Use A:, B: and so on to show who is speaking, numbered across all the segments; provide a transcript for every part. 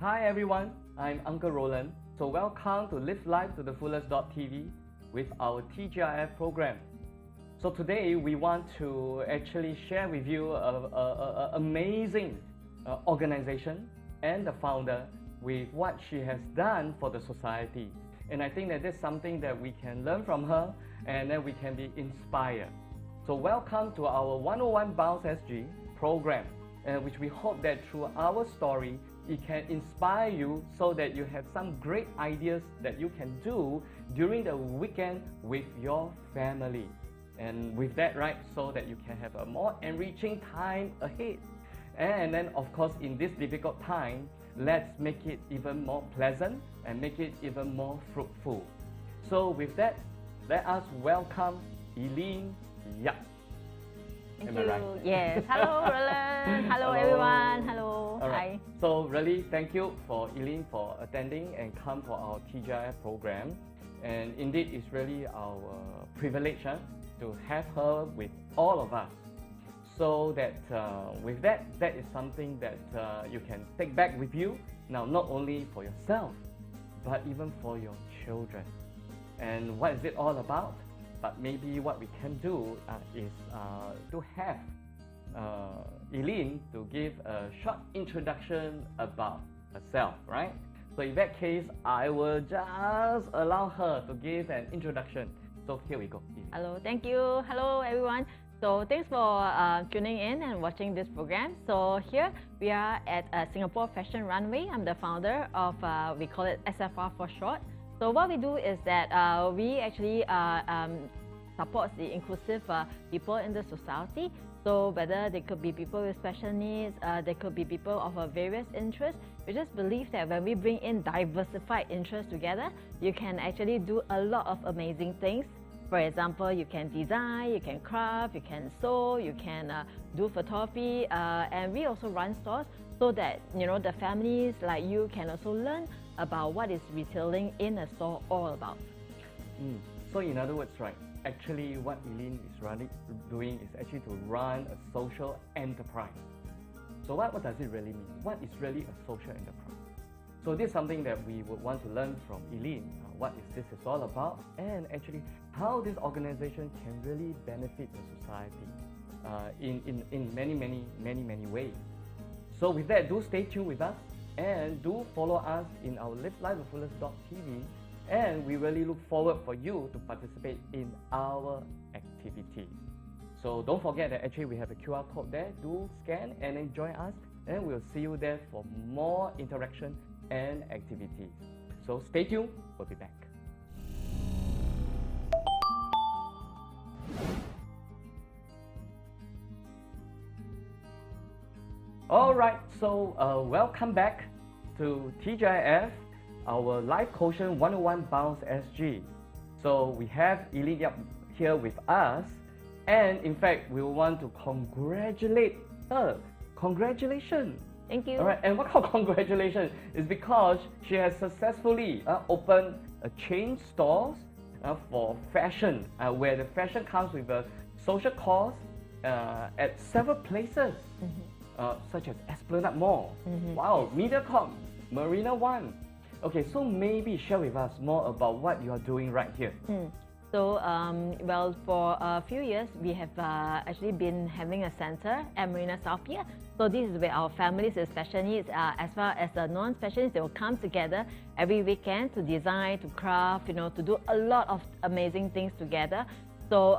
A: Hi everyone, I'm Uncle Roland. So welcome to Live Life to the Fullest.tv with our TGIF program. So today we want to actually share with you an amazing organization and the founder with what she has done for the society. And I think that that's something that we can learn from her and then we can be inspired. So welcome to our 101 BounceSG program, which we hope that through our story, it can inspire you so that you have some great ideas that you can do during the weekend with your family. And with that, right, so that you can have a more enriching time ahead. And then, of course, in this difficult time, let's make it even more pleasant and make it even more fruitful. So with that, let us welcome Eileen Yap.
B: Thank you. Right? Yes. Hello, Roland. Hello, everyone. Hello.
A: All right. Hi. So really, thank you for Eileen for attending and come for our TGIF program. And indeed, it's really our privilege to have her with all of us. So that with that is something that you can take back with you. Now, not only for yourself, but even for your children. And what is it all about? But maybe what we can do is to have Eileen to give a short introduction about herself, right? So in that case, I will just allow her to give an introduction. So here we go. Eileen.
B: Hello, thank you. Hello, everyone. So thanks for tuning in and watching this program. So here we are at Singapore Fashion Runway. I'm the founder of, we call it SFR for short. So what we do is that we actually support the inclusive people in the society. So whether they could be people with special needs, they could be people of various interests. We just believe that when we bring in diversified interests together, you can actually do a lot of amazing things. For example, you can design, you can craft, you can sew, you can do photography, and we also run stores so that the families like you can also learn about what is retailing in a store all about.
A: So in other words, right, actually what Eileen is doing is actually to run a social enterprise. So what does it really mean? What is really a social enterprise? So this is something that we would want to learn from Eileen. What this is all about, and actually how this organization can really benefit the society in many ways. So with that, do stay tuned with us and do follow us in our Live Life with Fullest.tv, and we really look forward for you to participate in our activities. So don't forget that actually we have a QR code there. Do scan and then join us, and we'll see you there for more interaction and activities. So stay tuned, we'll be back. Alright, so welcome back to TGIF, our Life Quotient 101 BounceSG. So we have Eileen Yap here with us, and in fact, we want to congratulate her. Congratulations!
B: Thank you.
A: All right, and what kind of congratulations is because she has successfully opened a chain stores for fashion, where the fashion comes with a social cause at several places, such as Esplanade Mall, wow, Mediacorp, Marina One. Okay, so maybe share with us more about what you are doing right here.
B: So, well, for a few years, we have actually been having a center at Marina South Pier. So this is where our families with special needs, as well as the non-special needs, they will come together every weekend to design, to craft, to do a lot of amazing things together. So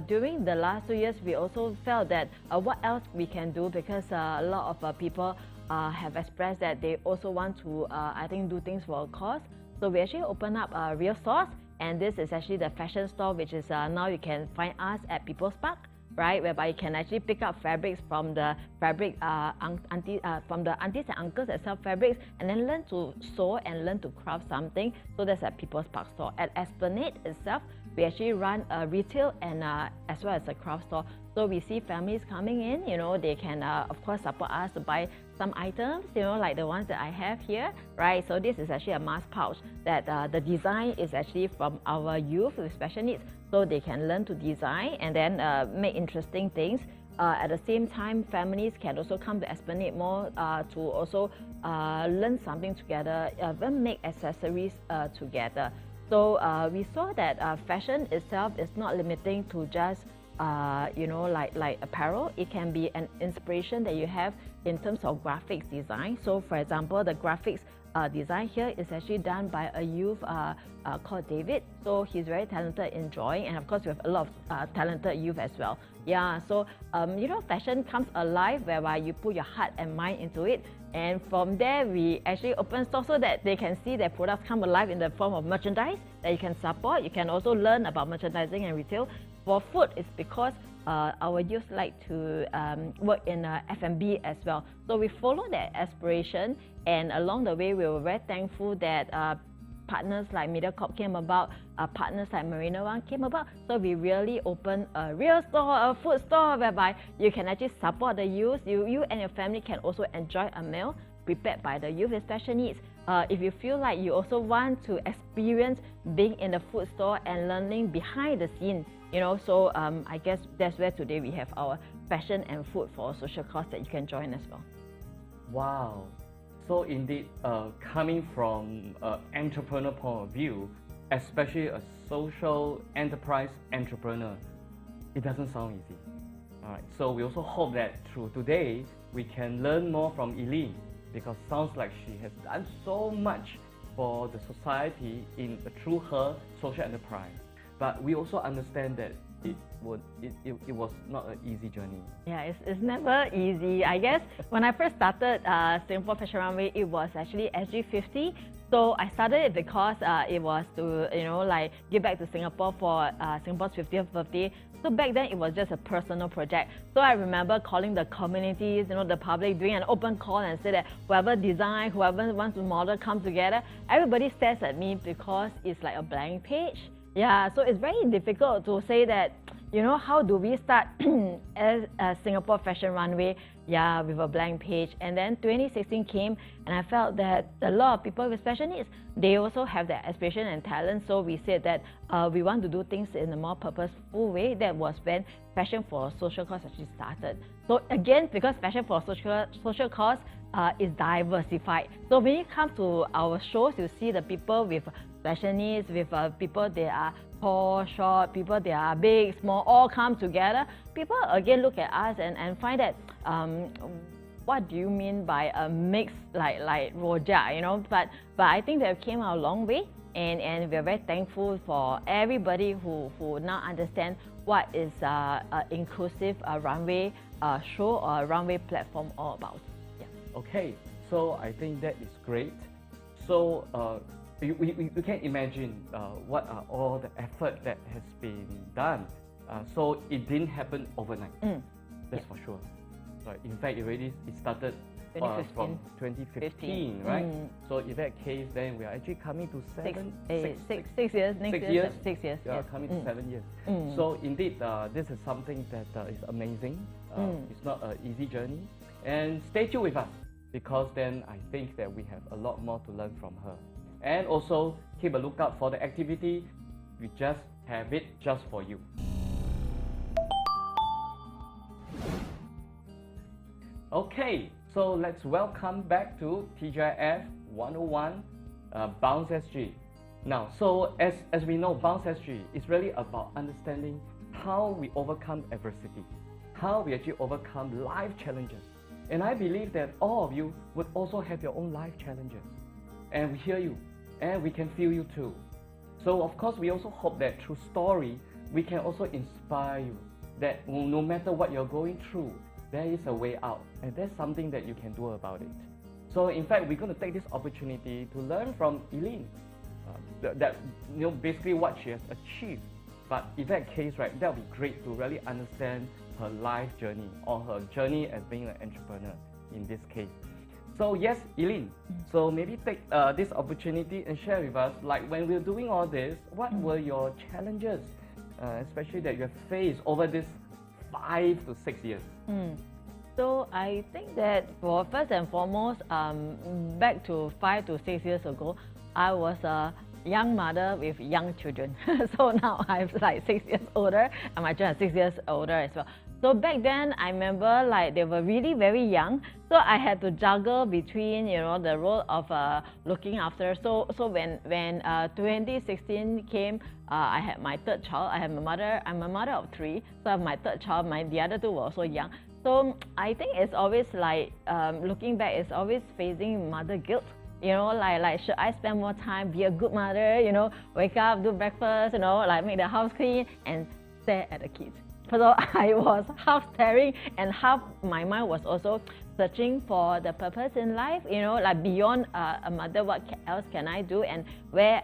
B: during the last 2 years, we also felt that what else we can do, because a lot of people have expressed that they also want to, I think, do things for a cause. So we actually opened up real stores. And this is actually the fashion store, which is now you can find us at People's Park, right? Whereby you can actually pick up fabrics from the aunties and uncles that sell fabrics, and then learn to sew and learn to craft something. So that's at People's Park store. At Esplanade itself, we actually run a retail and as well as a craft store. So we see families coming in, they can of course support us to buy some items, like the ones that I have here, right? So this is actually a mask pouch that the design is actually from our youth with special needs. So they can learn to design and then make interesting things at the same time, families can also come to Esplanade Mall to also learn something together, even make accessories together. So we saw that fashion itself is not limiting to just you know, like apparel. It can be an inspiration that you have in terms of graphics design. So for example, the graphics design here is actually done by a youth called David. So he's very talented in drawing, and of course we have a lot of talented youth as well. Yeah, so you know, fashion comes alive whereby you put your heart and mind into it, and from there we actually open store so that they can see their products come alive in the form of merchandise that you can support. You can also learn about merchandising and retail. For food, it's because our youth like to work in F&B as well. So we follow that aspiration, and along the way we were very thankful that partners like MediaCorp came about, partners like Marina One came about. So we really opened a real store, a food store, whereby you can actually support the youth. You and your family can also enjoy a meal prepared by the youth with special needs. If you feel like you also want to experience being in the food store and learning behind the scene, you know, so I guess that's where today we have our fashion and food for a social cause that you can join as well.
A: Wow. So indeed, coming from an entrepreneur point of view, especially a social enterprise entrepreneur, it doesn't sound easy. All right. So we also hope that through today, we can learn more from Eileen, because sounds like she has done so much for the society through her social enterprise. But we also understand that it was not an easy journey.
B: Yeah, it's never easy. I guess when I first started Singapore Fashion Runway, it was actually SG50. So I started it because it was to, you know, like give back to Singapore for Singapore's 50th birthday. So back then it was just a personal project. So I remember calling the communities, you know, the public, doing an open call and say that whoever design, whoever wants to model, come together. Everybody stares at me because it's like a blank page. Yeah, so it's very difficult to say that, you know, how do we start as a Singapore Fashion Runway, yeah, with a blank page. And then 2016 came, and I felt that a lot of people with special needs, they also have their aspiration and talent. So we said that we want to do things in a more purposeful way. That was when Fashion for Social Cause actually started. So again, because Fashion for Social Cause is diversified. So when you come to our shows, you see the people with special needs, with people they are tall, short, people they are big, small, all come together. People again look at us and find that what do you mean by a mix like rojak, you know? But I think that we came a long way, and we're very thankful for everybody who now understand what is inclusive runway show or runway platform all about. Yeah.
A: Okay, so I think that is great. So we can imagine what are all the effort that has been done. So it didn't happen overnight. That's for sure. Right. In fact, it started from 2015, right? So in that case, then we are actually coming to
B: 6 years. Next year, 6 years.
A: We are coming to 7 years. So indeed, this is something that is amazing. It's not an easy journey. And stay tuned with us, because then I think that we have a lot more to learn from her. And also keep a lookout for the activity. We just have it just for you. Okay, so let's welcome back to TGIF 101 BounceSG. Now, so as we know, BounceSG is really about understanding how we overcome adversity, how we actually overcome life challenges. And I believe that all of you would also have your own life challenges. And we hear you, and we can feel you too. So of course, we also hope that through story, we can also inspire you that no matter what you're going through, there is a way out, and there's something that you can do about it. So in fact, we're going to take this opportunity to learn from Eileen, that basically what she has achieved. But in that case, right, that would be great to really understand her life journey, or her journey as being an entrepreneur in this case. So yes, Eileen, so maybe take this opportunity and share with us, like when we're doing all this, what were your challenges, especially that you have faced over this 5 to 6 years?
B: So I think that for first and foremost, back to 5 to 6 years ago, I was a young mother with young children. So now I'm like 6 years older, and my children are 6 years older as well. So back then, I remember like they were really very young. So I had to juggle between, you know, the role of looking after. So when 2016 came, I had my third child. I'm a mother of three. So I have my third child. The other two were also young. So I think it's always like, looking back, it's always facing mother guilt. You know, like should I spend more time, be a good mother, you know, wake up, do breakfast, you know, like make the house clean and stare at the kids. So I was half staring and half my mind was also searching for the purpose in life, you know, like beyond a mother, what else can I do and where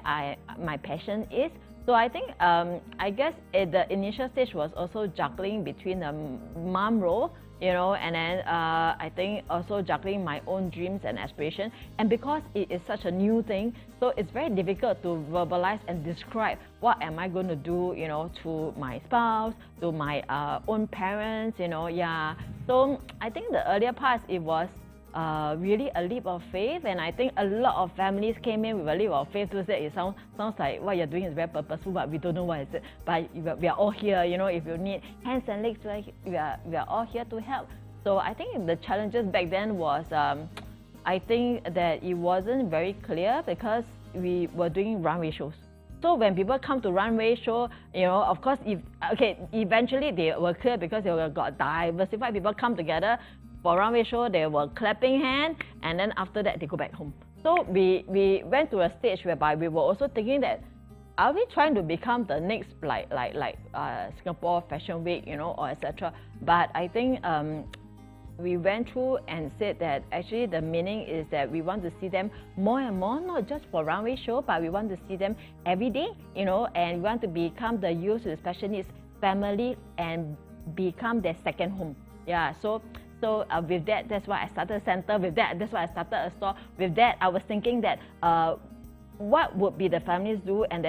B: my passion is. So I think, I guess at the initial stage was also juggling between the mom role, you know, and then I think also juggling my own dreams and aspirations. And because it is such a new thing, so it's very difficult to verbalize and describe what am I going to do, you know, to my spouse, to my own parents, you know, yeah. So I think the earlier parts, it was really a leap of faith, and I think a lot of families came in with a leap of faith to say it sounds like what you're doing is very purposeful, but we don't know what is it. But we are all here, you know, if you need hands and legs, we are all here to help. So I think the challenges back then was, I think that it wasn't very clear because we were doing runway shows. So when people come to runway show, you know, of course, eventually they were clear because they were got diversified people come together. For runway show, they were clapping hands, and then after that, they go back home. So we went to a stage whereby we were also thinking that, are we trying to become the next like Singapore Fashion Week, you know, or etc. But I think we went through and said that actually the meaning is that we want to see them more and more, not just for runway show, but we want to see them every day, you know, and we want to become the youth with special needs family and become their second home. Yeah, so with that, that's why I started a center. With that, that's why I started a store. With that, I was thinking that what would be the families do and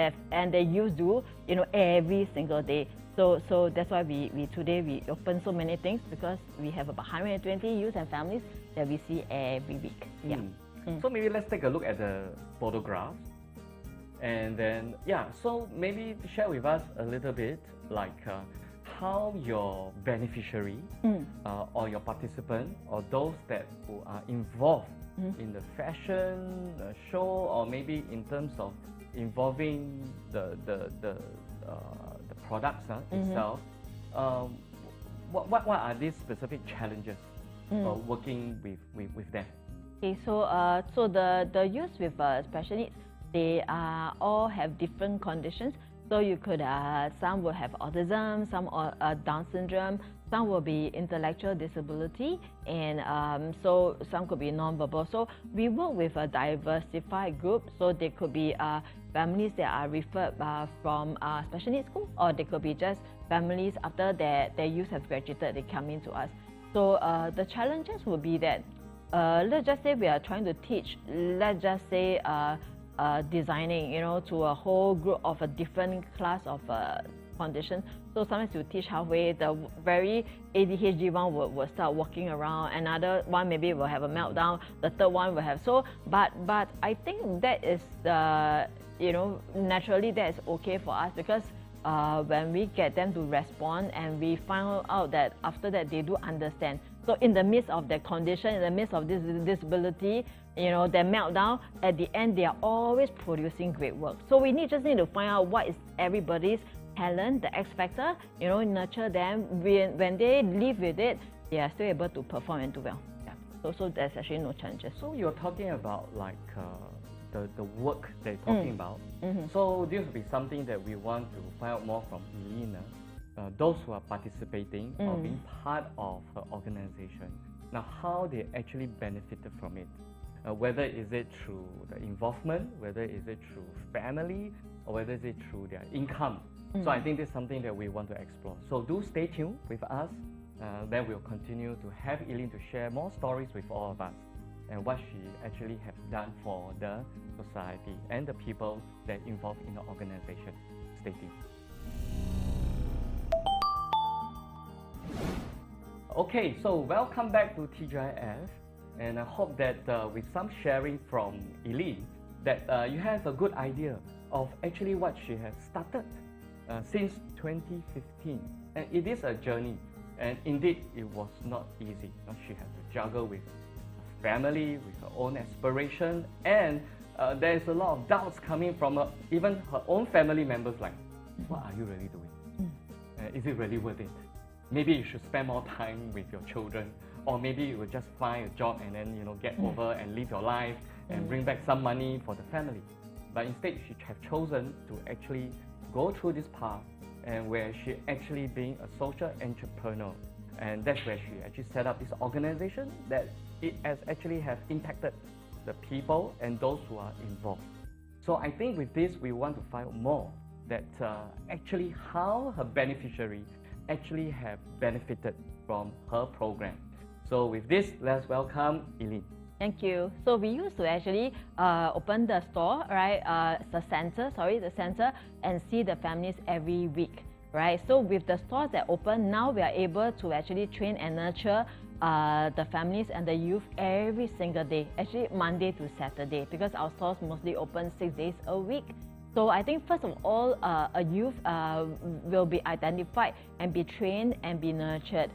B: the youth do, you know, every single day. So that's why we today we open so many things, because we have about 120 youth and families that we see every week. Yeah.
A: So maybe let's take a look at the photographs, and then so maybe share with us a little bit like how your beneficiary or your participant or those that who are involved in the fashion show, or maybe in terms of involving the products itself, what are these specific challenges working with them?
B: Okay, so the youth with special needs, they all have different conditions. So you could, some will have autism, some Down syndrome, some will be intellectual disability, and so some could be non-verbal. So we work with a diversified group. So they could be families that are referred from special needs school, or they could be just families after their youth have graduated, they come into us. So the challenges would be that, let's just say we are trying to teach, let's just say, designing, you know, to a whole group of a different class of condition. So sometimes you teach halfway, the very ADHD one will start walking around, another one maybe will have a meltdown, the third one will have, so, but I think that is, you know, naturally that is okay for us, because when we get them to respond and we find out that after that they do understand. So in the midst of their condition, in the midst of this disability, you know, their meltdown, at the end they are always producing great work. So we just need to find out what is everybody's talent, the X factor, you know, nurture them. When they live with it, they are still able to perform and do well. Yeah. So there's actually no challenges.
A: So you're talking about like the work that you're talking about. So this will be something that we want to find out more from Eileen. Those who are participating or being part of her organization, now how they actually benefited from it. Whether is it through the involvement, whether is it through family, or whether is it through their income. So I think this is something that we want to explore. So do stay tuned with us. Then we'll continue to have Eileen to share more stories with all of us and what she actually has done for the society and the people that are involved in the organization. Stay tuned. Okay, so welcome back to TGIF, and I hope that with some sharing from Eileen, that you have a good idea of actually what she has started since 2015. And it is a journey, And indeed, it was not easy. She had to juggle with family, with her own aspiration, and there's a lot of doubts coming from even her own family members like, what are you really doing? Is it really worth it? Maybe you should spend more time with your children, or maybe you will just find a job and then get over and live your life and bring back some money for the family. But instead, she have chosen to actually go through this path, and where she actually being a social entrepreneur, and that's where she actually set up this organization that it has actually have impacted the people and those who are involved. So I think with this, we want to find more that actually how her beneficiary actually have benefited from her program. So with this, let's welcome Eileen.
B: Thank you. So we used to actually open the store, right? The center, and see the families every week, right? So with the stores that open, now we are able to actually train and nurture the families and the youth every single day, actually Monday to Saturday, because our stores mostly open 6 days a week. So I think first of all, a youth will be identified and be trained and be nurtured.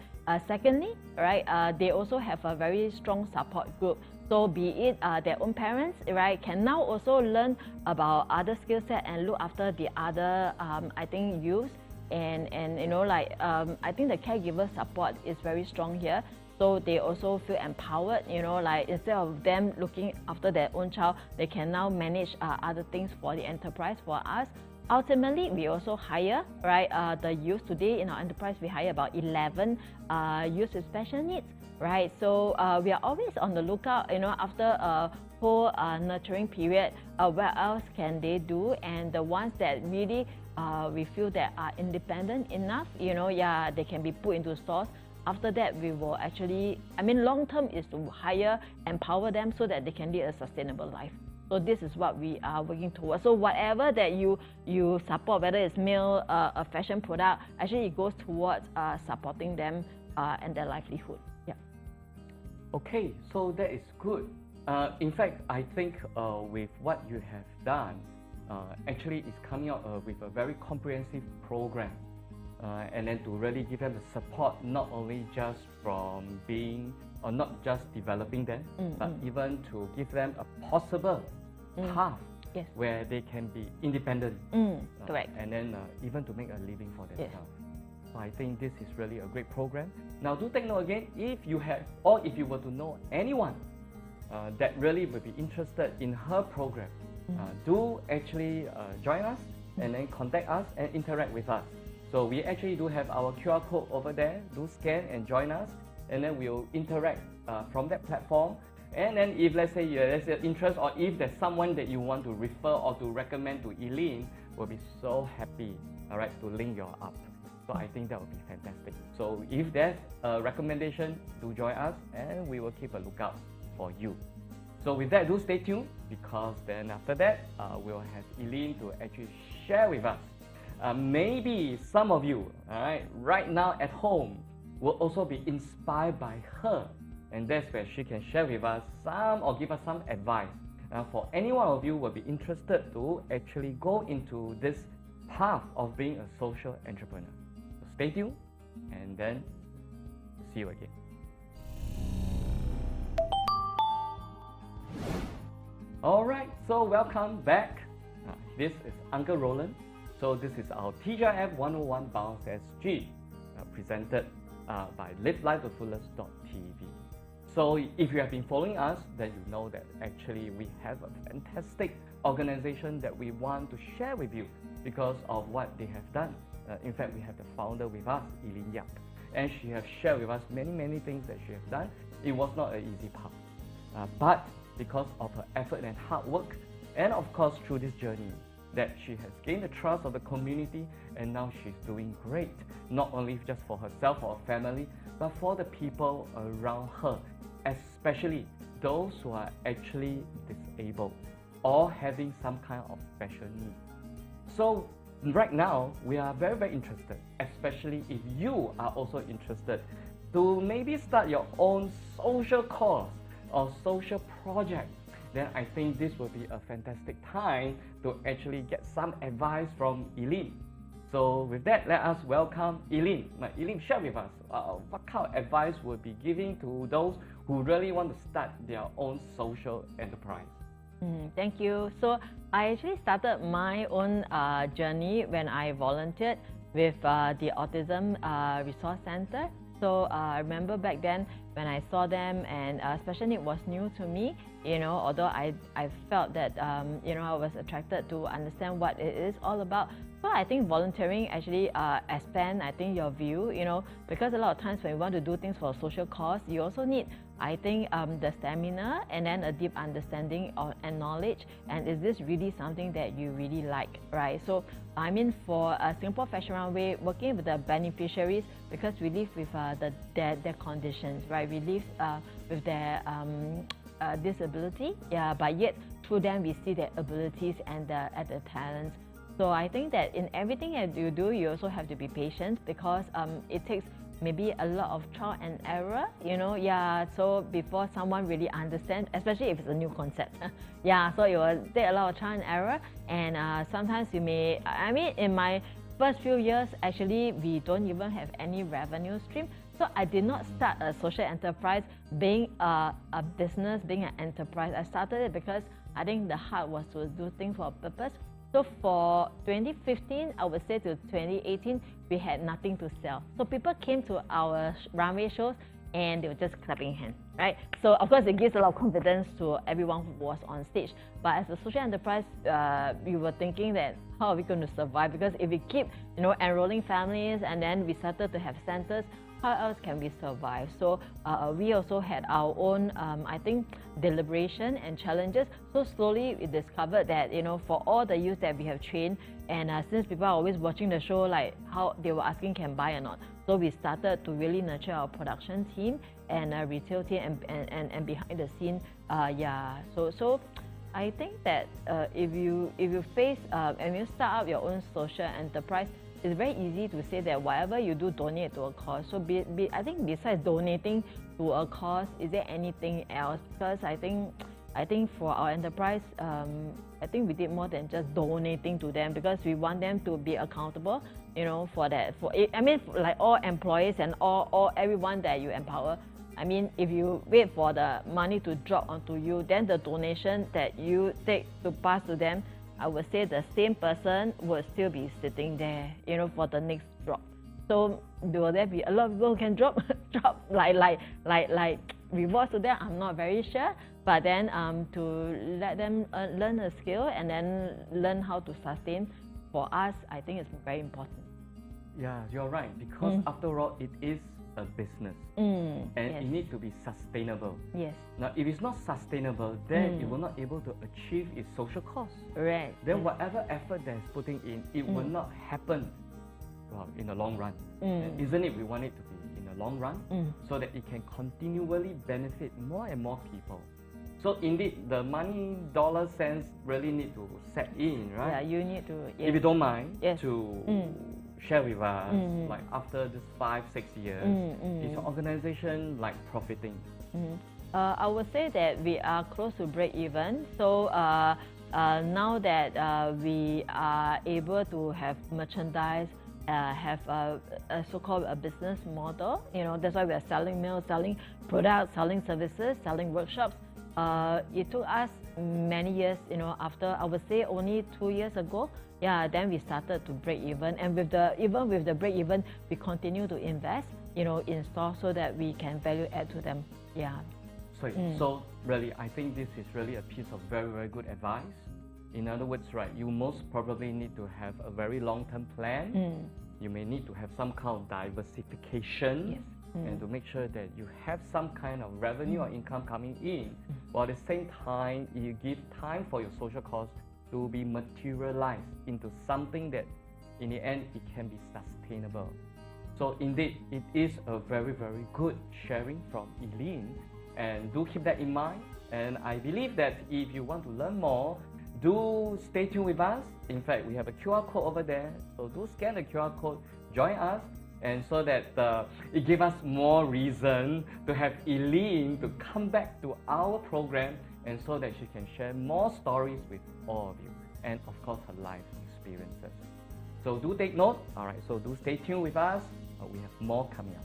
B: Secondly, right, they also have a very strong support group. So be it their own parents, right, can now also learn about other skill set and look after the other, I think, youths. And I think the caregiver support is very strong here. So they also feel empowered, instead of them looking after their own child, they can now manage other things for the enterprise for us. Ultimately, we also hire, right, the youth. Today in our enterprise, we hire about 11 youth with special needs, right? So we are always on the lookout, after a whole nurturing period, what else can they do? And the ones that really we feel that are independent enough, they can be put into stores. After that, we will actually, long term is to hire, empower them so that they can lead a sustainable life. So this is what we are working towards. So whatever that you support, whether it's meal, a fashion product, actually it goes towards supporting them and their livelihood. Yeah.
A: Okay, so that is good. In fact, I think with what you have done, actually it's coming out with a very comprehensive program. And then to really give them the support, not only just from being, or not just developing them, but even to give them a possible path where they can be independent.
B: Correct.
A: And then even to make a living for themselves. So I think this is really a great program. Now do take note again, if you have, or if you were to know anyone that really would be interested in her program, do actually join us and then contact us and interact with us. So we actually do have our QR code over there. Do scan and join us, and then we'll interact from that platform. And then if let's say there's an interest, or if there's someone that you want to refer or to recommend to Eileen, we'll be so happy, all right, to link you up. So I think that would be fantastic. So if there's a recommendation, do join us, and we will keep a lookout for you. So with that, do stay tuned, because then after that, we'll have Eileen to actually share with us. Maybe some of you, all right now at home, will also be inspired by her, and that's where she can share with us some, or give us some advice. For any one of you who will be interested to actually go into this path of being a social entrepreneur. So stay tuned, and then see you again. All right, so welcome back. This is Uncle Roland. So this is our TGIF 101 BounceSG, presented by livelifetofullest.tv. So if you have been following us, then you know that actually we have a fantastic organization that we want to share with you because of what they have done. In fact, we have the founder with us, Eileen Yap, and she has shared with us many things that she has done. It was not an easy path, but because of her effort and hard work, and of course through this journey, that she has gained the trust of the community, and now she's doing great, not only just for herself or her family, but for the people around her, especially those who are actually disabled or having some kind of special needs. So right now, we are very interested, especially if you are also interested to maybe start your own social cause or social project. Then I think this will be a fantastic time to actually get some advice from Eileen. So with that, let us welcome Eileen. Now, Eileen, share with us what kind of advice would be giving to those who really want to start their own social enterprise.
B: Thank you. So I actually started my own journey when I volunteered with the Autism Resource Center. So I remember back then when I saw them, and special need was new to me, you know, although I felt that, you know, I was attracted to understand what it is all about. So I think volunteering actually expand, I think, your view, you know, because a lot of times when you want to do things for a social cause, you also need, I think, the stamina and then a deep understanding and knowledge. And is this really something that you really like, right? So, I mean, for Singapore Fashion Runway, working with the beneficiaries, because we live with their conditions, right? We live with their disability, yeah, but yet through them we see their abilities and the talents. So I think that in everything that you do, you also have to be patient, because it takes maybe a lot of trial and error, you know, yeah, so before someone really understands, especially if it's a new concept. Yeah, so it will take a lot of trial and error, and sometimes you may, I mean, in my first few years, actually, we don't even have any revenue stream. So I did not start a social enterprise being a business, being an enterprise. I started it because I think the heart was to do things for a purpose. So for 2015, I would say to 2018, we had nothing to sell. So people came to our runway shows and they were just clapping hands, right? So of course, it gives a lot of confidence to everyone who was on stage. But as a social enterprise, we were thinking that how are we going to survive? Because if we keep, you know, enrolling families and then we started to have centers, how else can we survive? So we also had our own, I think, deliberation and challenges. So slowly we discovered that, you know, for all the youth that we have trained, and since people are always watching the show, like how they were asking can buy or not. So we started to really nurture our production team and retail team and behind the scene, yeah. So I think that if you face and you start up your own social enterprise, it's very easy to say that whatever you do, donate to a cause. So I think besides donating to a cause, is there anything else? Because I think for our enterprise, I think we did more than just donating to them, because we want them to be accountable, you know, for that. I mean, like all employees and all everyone that you empower. I mean, if you wait for the money to drop onto you, then the donation that you take to pass to them, I would say the same person will still be sitting there, you know, for the next drop. So will there be a lot of people who can drop like rewards to them? I'm not very sure. But then to let them learn a skill and then learn how to sustain, for us, I think it's very important.
A: Yeah, you're right, because after all, it is a business, and
B: yes.
A: it needs to be sustainable.
B: Yes.
A: Now, if it's not sustainable, then it will not able to achieve its social cause.
B: Right.
A: Then whatever effort that is putting in, it will not happen, well, in the long run. And isn't it? We want it to be in the long run, so that it can continually benefit more and more people. So indeed, the money, dollar, cents really need to set in, right?
B: Yeah, you need to. Yes.
A: If you don't mind,
B: yes.
A: to share with us, like after this 5-6 years, is your organization like profiting?
B: I would say that we are close to break even. So now that we are able to have merchandise, have a so-called a business model, you know, that's why we are selling meals, selling products, selling services, selling workshops. It took us many years, you know, after, I would say only 2 years ago, yeah, then we started to break even. And even with the break even, we continue to invest, you know, in stores so that we can value add to them, yeah.
A: So really, I think this is really a piece of very, very good advice. In other words, right, you most probably need to have a very long-term plan. You may need to have some kind of diversification.
B: Yes.
A: And to make sure that you have some kind of revenue or income coming in, while at the same time, you give time for your social cause to be materialized into something that in the end, it can be sustainable. So indeed, it is a very, very good sharing from Eileen, and do keep that in mind. And I believe that if you want to learn more, do stay tuned with us. In fact, we have a QR code over there, so do scan the QR code, join us, and so that it gives us more reason to have Eileen to come back to our program, and so that she can share more stories with all of you, and of course her life experiences. So do take note. All right, so do stay tuned with us. We have more coming up.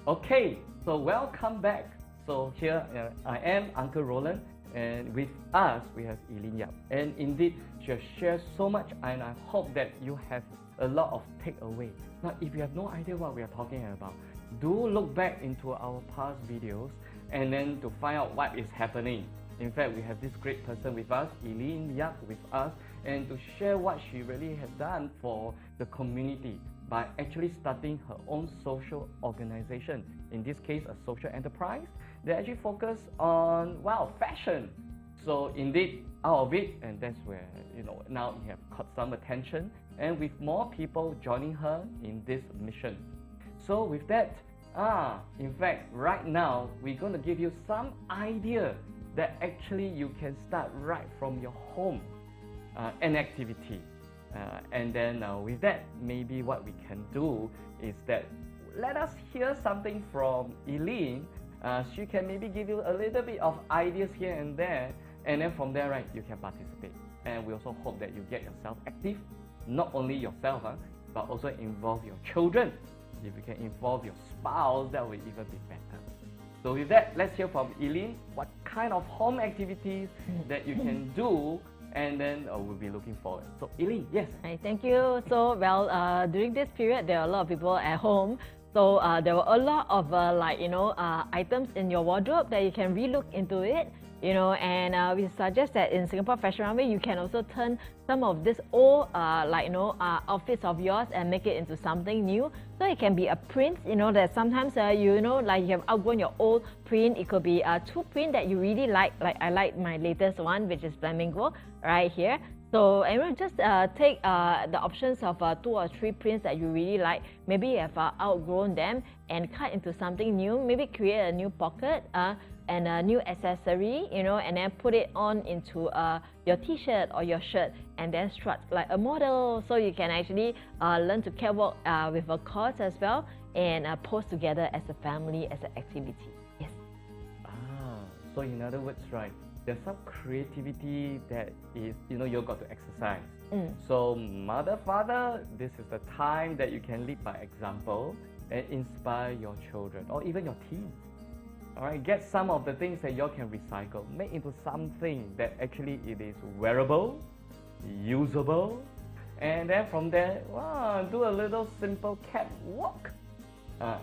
A: Okay, so welcome back. So here I am, Uncle Roland, and with us we have Eileen Yap. And indeed, she has shared so much, and I hope that you have a lot of takeaway. Now, if you have no idea what we are talking about, do look back into our past videos and then to find out what is happening. In fact, we have this great person with us, Eileen Yap, with us, and to share what she really has done for the community by actually starting her own social organization. In this case, a social enterprise. They actually focus on, well, fashion. So indeed, out of it, and that's where, now you have caught some attention, and with more people joining her in this mission. So with that, in fact, right now, we're going to give you some idea that actually you can start right from your home, an activity. And then with that, maybe what we can do is that let us hear something from Eileen. She can maybe give you a little bit of ideas here and there, and then from there, right, you can participate. And we also hope that you get yourself active, not only yourself, but also involve your children. If you can involve your spouse, that will even be better. So with that, let's hear from Eileen what kind of home activities that you can do, and then we'll be looking forward. So Eileen, yes.
B: Hi, thank you. So during this period, there are a lot of people at home. So there were a lot of items in your wardrobe that you can relook into it. And we suggest that in Singapore Fashion Runway, you can also turn some of this old, outfits of yours and make it into something new. So it can be a print, that sometimes, like you have outgrown your old print. It could be two print that you really like I like my latest one, which is Flamingo, right here. So just take the options of 2 or 3 prints that you really like. Maybe you have outgrown them and cut into something new. Maybe create a new pocket and a new accessory, and then put it on into your t-shirt or your shirt, and then strut like a model. So you can actually learn to catwalk with a cause as well, and pose together as a family, as an activity. Yes.
A: So in other words, right, there's some creativity that is, you've got to exercise. So mother, father, this is the time that you can lead by example and inspire your children or even your teens. All right, get some of the things that you can recycle, make into something that actually it is wearable, usable, and then from there, do a little simple catwalk.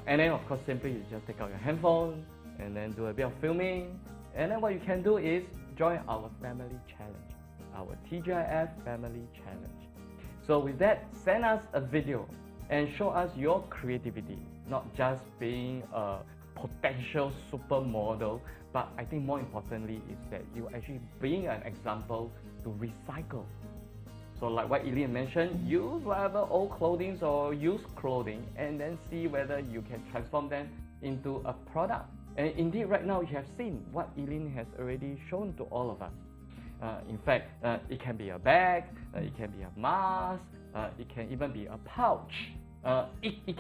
A: And then of course, simply you just take out your handphone and then do a bit of filming. And then what you can do is join our family challenge, our TGIF family challenge. So with that, send us a video and show us your creativity, not just being a potential supermodel, but I think more importantly is that you actually being an example to recycle. So like what Eileen mentioned, use whatever old clothing or used clothing and then see whether you can transform them into a product. And indeed, right now you have seen what Eileen has already shown to all of us. In fact, it can be a bag, it can be a mask, it can even be a pouch. It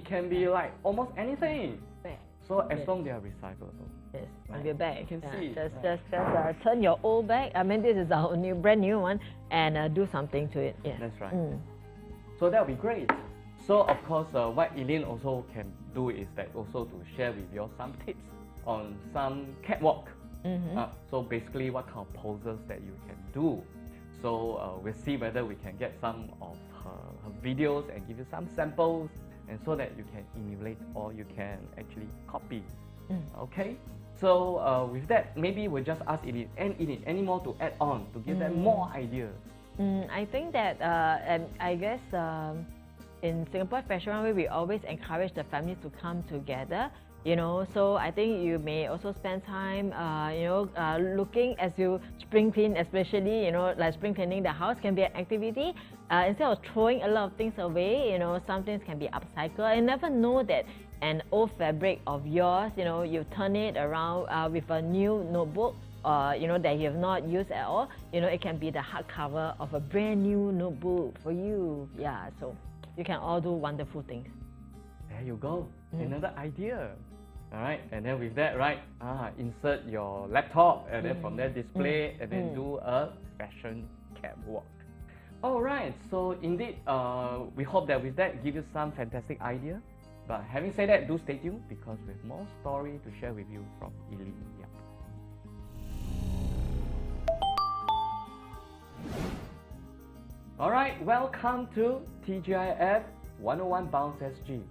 A: can be like almost anything. So as long as they are recyclable.
B: Yes, on your bag.
A: You can see.
B: Just turn your old bag. I mean, this is our brand new one, and do something to it. Yeah.
A: That's right. So that would be great. So of course, what Eileen also can do is that also to share with you some tips on some catwalk. So basically, what kind of poses that you can do. So we'll see whether we can get some of her videos and give you some samples, and so that you can emulate or you can actually copy. Okay. So with that, maybe we'll just ask Eileen, any more to add on to give them more ideas?
B: I think that I guess in Singapore Fashion Runway, we always encourage the families to come together. So I think you may also spend time, looking as you spring clean, especially, like spring cleaning the house can be an activity. Instead of throwing a lot of things away, some things can be upcycled. I never know that an old fabric of yours, you turn it around with a new notebook, that you have not used at all. It can be the hardcover of a brand new notebook for you. Yeah, so you can all do wonderful things.
A: There you go. Another idea. All right, and then with that, right, insert your laptop, and then from there display, and then do a fashion catwalk. All right, so indeed, we hope that with that give you some fantastic idea. But having said that, do stay tuned because we have more story to share with you from Eileen Yap. All right, welcome to TGIF 101 BounceSG.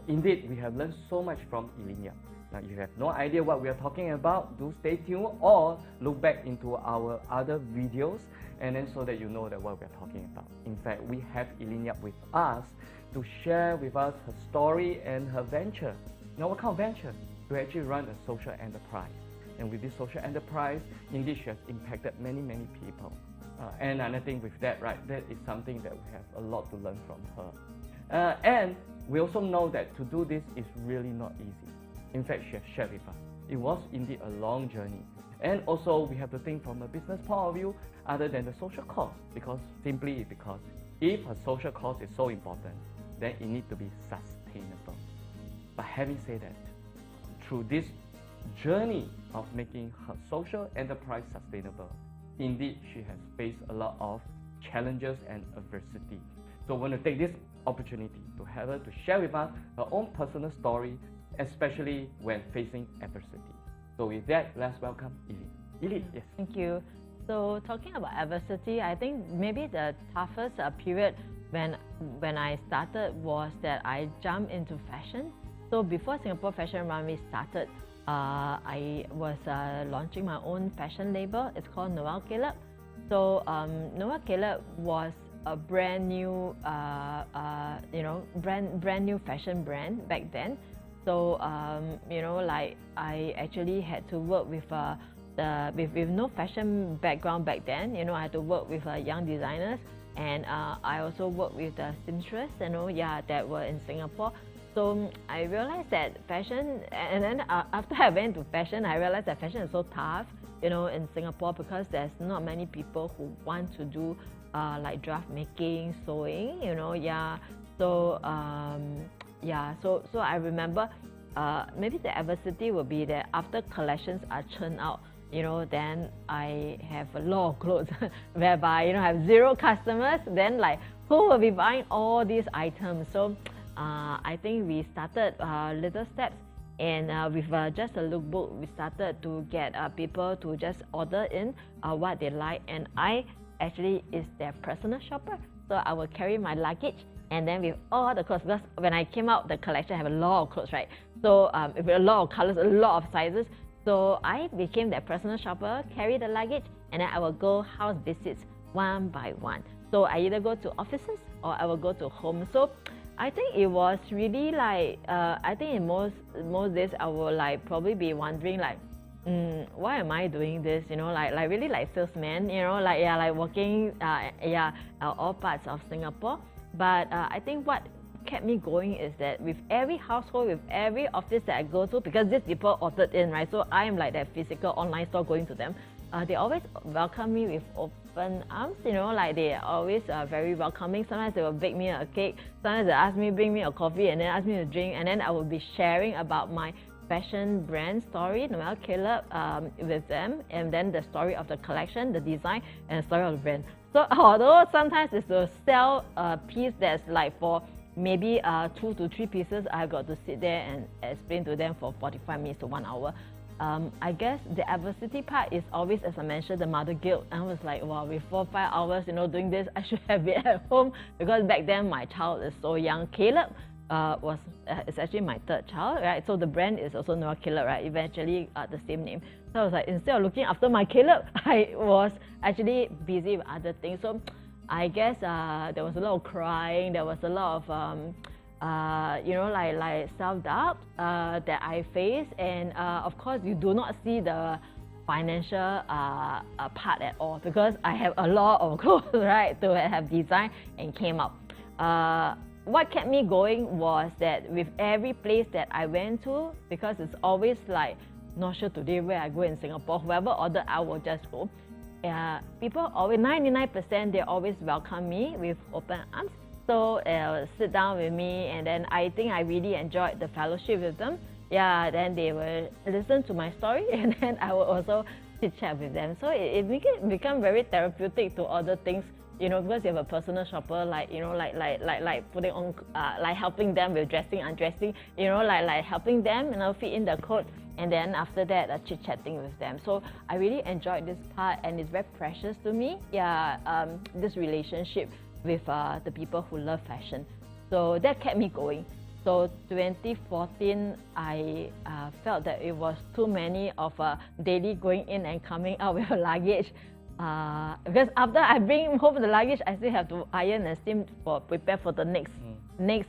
A: Indeed, we have learned so much from Eileen Yap. Now, if you have no idea what we are talking about, do stay tuned or look back into our other videos, and then so that you know that what we are talking about. In fact, we have Eileen Yap with us to share with us her story and her venture. Now, what kind of venture? To actually run a social enterprise. And with this social enterprise, indeed, she has impacted many, many people. And another thing with that, right, that is something that we have a lot to learn from her. And we also know that to do this is really not easy. In fact, she has shared with us. It was indeed a long journey. And also, we have to think from a business point of view, other than the social cost, because if a social cost is so important, then it needs to be sustainable. But having said that, through this journey of making her social enterprise sustainable, indeed, she has faced a lot of challenges and adversity. So I want to take this opportunity to have her to share with us her own personal story, especially when facing adversity. So with that, let's welcome Eileen. Eileen, yes.
B: Thank you. So talking about adversity, I think maybe the toughest period when I started was that I jumped into fashion. So before Singapore Fashion Runway started, I was launching my own fashion label. It's called Noel Caleb. So Noel Caleb was a brand new, brand new fashion brand back then. So like I actually had to work with with no fashion background back then. I had to work with young designers, and I also worked with the seamstress, that were in Singapore. So I realized that fashion, and then after I went to fashion, I realized that fashion is so tough, in Singapore, because there's not many people who want to do like draft making, sewing, So so I remember maybe the adversity will be that after collections are churned out, then I have a lot of clothes whereby, I have 0 customers, then like who will be buying all these items? So I think we started little steps, and with just a lookbook, we started to get people to just order in what they like, and I actually is their personal shopper. So I will carry my luggage, and then with all the clothes, because when I came out, the collection have a lot of clothes, right? So with a lot of colors, a lot of sizes. So I became their personal shopper, carry the luggage, and then I will go house visits one by one. So I either go to offices or I will go to home. So I think it was really like, I think in most days I will like probably be wondering like, why am I doing this? Like really like salesman, like working, all parts of Singapore. But I think what kept me going is that with every household, with every office that I go to, because these people ordered in, right? So I am like that physical online store going to them. They always welcome me with open arms, like they are always very welcoming. Sometimes they will bake me a cake, sometimes they ask me, bring me a coffee, and then ask me to drink, and then I will be sharing about my fashion brand story, Noel Caleb, with them, and then the story of the collection, the design, and the story of the brand. So although sometimes it's to sell a piece that's like for maybe 2 to 3 pieces, I've got to sit there and explain to them for 45 minutes to 1 hour. I guess the adversity part is always, as I mentioned, the mother guilt. I was like, wow, with 4 or 5 hours, doing this, I should have been at home, because back then my child is so young. Caleb is actually my 3rd child, right? So the brand is also Noel Caleb, right? Eventually the same name. So I was like, instead of looking after my Caleb, I was actually busy with other things. So I guess there was a lot of crying, there was a lot of like self-doubt that I faced, and of course you do not see the financial part at all, because I have a lot of clothes, right, to have designed and came up. What kept me going was that with every place that I went to, because it's always like, not sure today where I go in Singapore, whoever ordered, I will just go. People always, 99%, they always welcome me with open arms. So sit down with me, and then I think I really enjoyed the fellowship with them. yeah, then they will listen to my story, and then I will also chit chat with them. So it become very therapeutic to order things, you know, because you have a personal shopper, like, you know, like putting on, like helping them with dressing, undressing, you know, like helping them, you know, fit in the code, and then after that, chit chatting with them. So I really enjoyed this part, and it's very precious to me. Yeah, this relationship with the people who love fashion. So that kept me going. So 2014, I felt that it was too many of daily going in and coming out with luggage. Because after I bring home the luggage, I still have to iron and steam for prepare for the next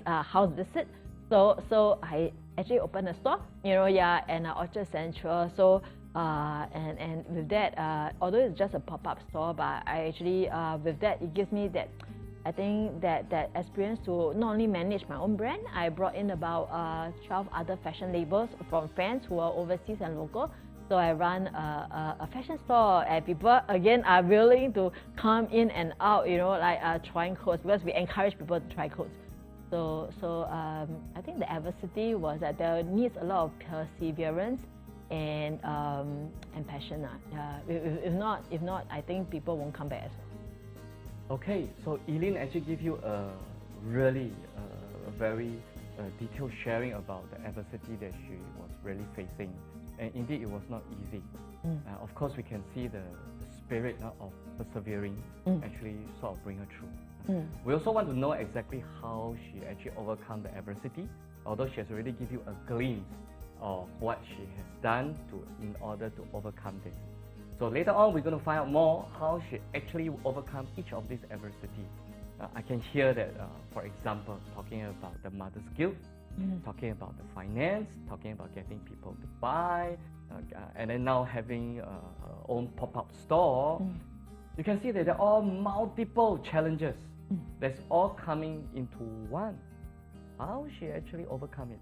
B: house visit. So I actually opened a store, you know, yeah, and Orchard Central. So and with that, although it's just a pop-up store, but I actually with that it gives me that. I think that experience to not only manage my own brand, I brought in about 12 other fashion labels from friends who are overseas and local. So I run a fashion store, and people again are willing to come in and out, you know, like trying clothes, because we encourage people to try clothes. So I think the adversity was that there needs a lot of perseverance and passion. If not, I think people won't come back as well.
A: Okay, so Eileen actually gave you a really very detailed sharing about the adversity that she was really facing, and indeed it was not easy. Of course, we can see the spirit of persevering actually sort of bring her through. We also want to know exactly how she actually overcome the adversity, although she has already given you a glimpse of what she has done in order to overcome this. So later on, we're going to find out more how she actually overcome each of these adversity. I can hear that, for example, talking about the mother's guilt, talking about the finance, talking about getting people to buy, and then now having her own pop-up store. You can see that there are all multiple challenges that's all coming into one. How she actually overcome it.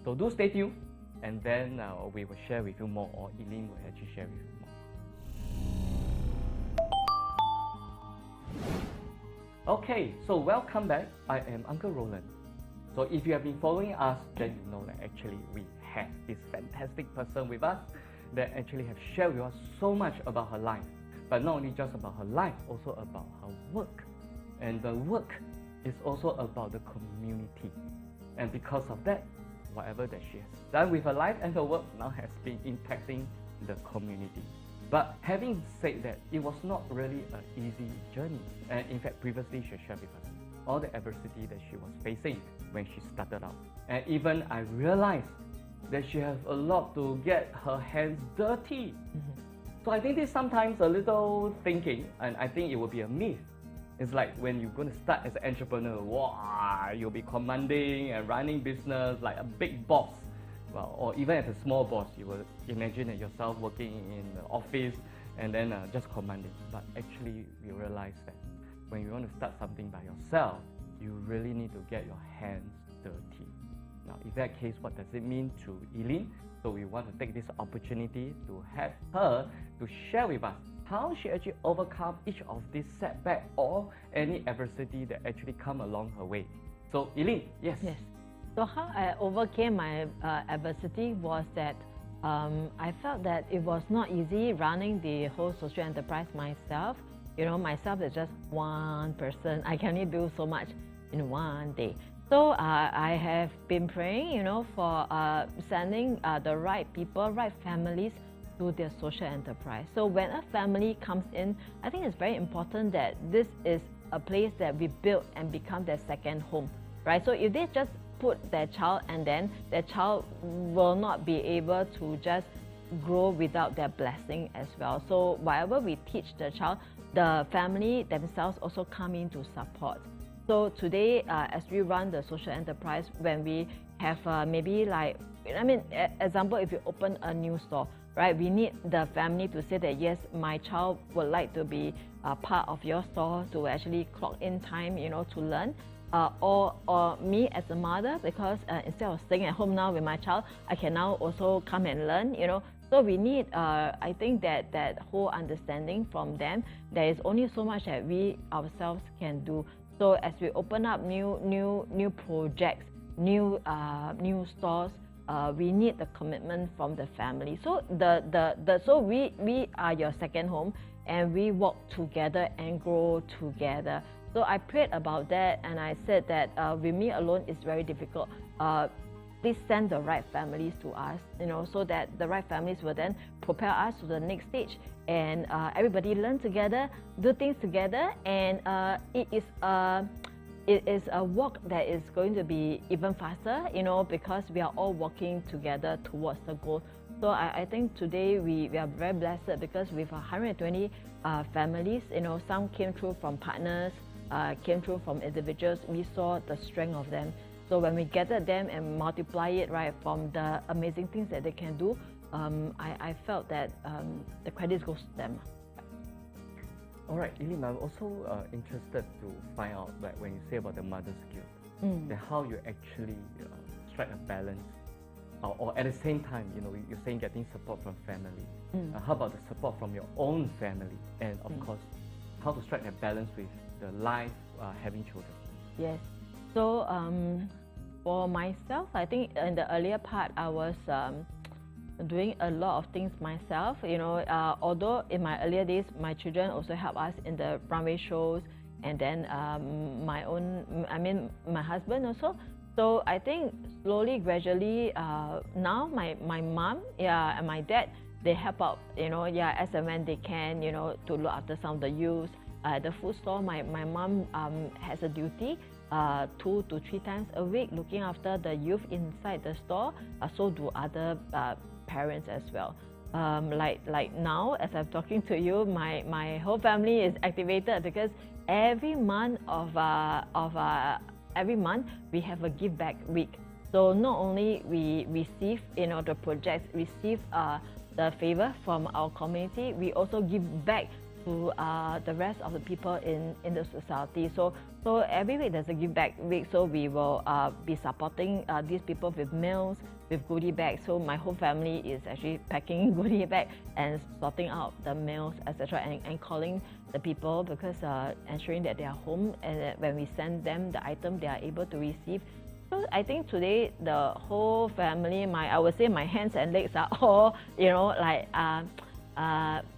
A: So do stay tuned, and then we will share with you more, or Eileen will actually share with you more. Okay, so welcome back. I am Uncle Roland. So if you have been following us, then you know that actually we have this fantastic person with us that actually have shared with us so much about her life. But not only just about her life, also about her work. And the work is also about the community. And because of that, whatever that she has done with her life and her work now has been impacting the community. But having said that, it was not really an easy journey. And in fact, previously she shared with us all the adversity that she was facing when she started out. And even I realized that she has a lot to get her hands dirty. So I think this sometimes a little thinking, and I think it will be a myth. It's like when you're going to start as an entrepreneur, wow, you'll be commanding and running business like a big boss. Well, or even as a small boss, you will imagine yourself working in the office and then just commanding. But actually, we realize that when you want to start something by yourself, you really need to get your hands dirty. Now, in that case, what does it mean to Eileen? So we want to take this opportunity to have her to share with us how she actually overcome each of these setbacks or any adversity that actually come along her way. So Eileen, yes.
B: So how I overcame my adversity was that I felt that it was not easy running the whole social enterprise myself. You know, myself is just one person. I can only do so much in one day. So I have been praying, you know, for sending the right people, right families to their social enterprise. So when a family comes in, I think it's very important that this is a place that we build and become their second home, right? So if they just put their child, and then their child will not be able to just grow without their blessing as well. So whatever we teach the child, the family themselves also come in to support. So today, as we run the social enterprise, when we have maybe like, I mean, example, if you open a new store, right, we need the family to say that, yes, my child would like to be part of your store to actually clock in time, you know, to learn. Or me as a mother, because instead of staying at home now with my child, I can now also come and learn, you know. So we need, I think that whole understanding from them. There is only so much that we ourselves can do. So as we open up new projects, new stores, we need the commitment from the family. So we are your second home, and we walk together and grow together. So I prayed about that, and I said that with me alone is very difficult. Please send the right families to us, so that the right families will then propel us to the next stage, and everybody learn together, do things together, and it is a walk that is going to be even faster, because we are all working together towards the goal. So I think today we are very blessed, because with 120 families, some came through from partners, came through from individuals. We saw the strength of them. So when we gathered them and multiply it, right, from the amazing things that they can do, I felt that the credit goes to them.
A: All right, Eileen, I'm also interested to find out, like, when you say about the mother's guilt, then how you actually strike a balance, or at the same time, you're saying getting support from family. How about the support from your own family, and of course, how to strike a balance with the life having children?
B: Yes. So for myself, I think in the earlier part, I was doing a lot of things myself. Although in my earlier days, my children also help us in the runway shows, and then my husband also. So I think slowly, gradually, now my mom, and my dad, they help out, as and when they can, to look after some of the youths. At the food store, my mom has a duty 2 to 3 times a week looking after the youth inside the store. So do other parents as well. Like now, as I'm talking to you, my whole family is activated, because every month every month we have a give back week. So not only we receive, the projects, receive the favor from our community, we also give back to the rest of the people in the society. So every week there's a give back week. So we will be supporting these people with meals, with goodie bags. So my whole family is actually packing goodie bag and sorting out the meals, etc., and calling the people, because ensuring that they are home, and when we send them the item, they are able to receive. So I think today the whole family, I would say my hands and legs are all,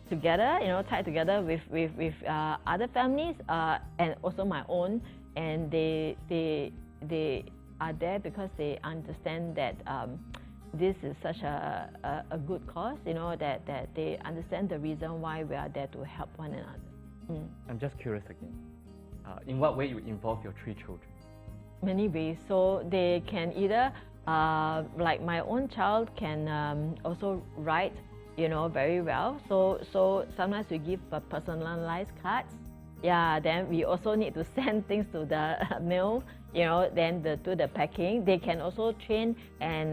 B: together, tied together with other families, and also my own, and they are there because they understand that this is such a good cause, that they understand the reason why we are there to help one another.
A: I'm just curious again, in what way you involve your 3 children?
B: Many ways. So they can either, like my own child can also write, very well. So sometimes we give personalized cards. Yeah, then we also need to send things to the mail, then do the packing. They can also train and